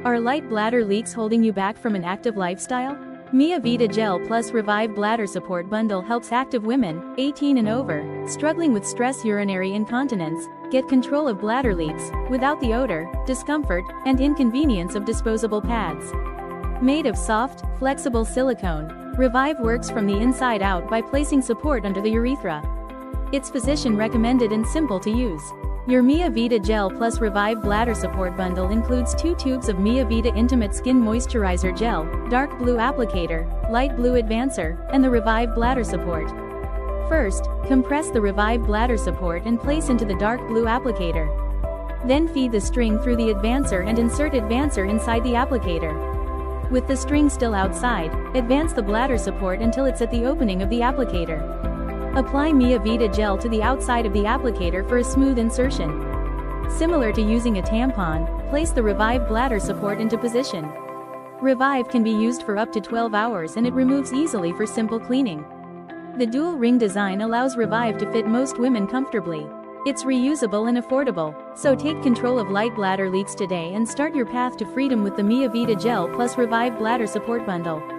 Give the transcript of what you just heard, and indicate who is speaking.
Speaker 1: Are light bladder leaks holding you back from an active lifestyle? Vita Gel Plus Revive Bladder Support Bundle helps active women, 18 and over, struggling with stress urinary incontinence, get control of bladder leaks, without the odor, discomfort, and inconvenience of disposable pads. Made of soft, flexible silicone, Revive works from the inside out by placing support under the urethra. It's physician-recommended and simple to use. Your Vita Gel Plus Revive Bladder Support Bundle includes 2 tubes of Vita Intimate Skin Moisturizer Gel, dark blue applicator, light blue advancer, and the Revive Bladder Support. First, compress the Revive Bladder Support and place into the dark blue applicator. Then feed the string through the advancer and insert advancer inside the applicator. With the string still outside, advance the bladder support until it's at the opening of the applicator. Apply Vita Gel to the outside of the applicator for a smooth insertion. Similar to using a tampon, place the Revive bladder support into position. Revive can be used for up to 12 hours and it removes easily for simple cleaning. The dual ring design allows Revive to fit most women comfortably. It's reusable and affordable, so take control of light bladder leaks today and start your path to freedom with the Vita Gel Plus Revive Bladder Support Bundle.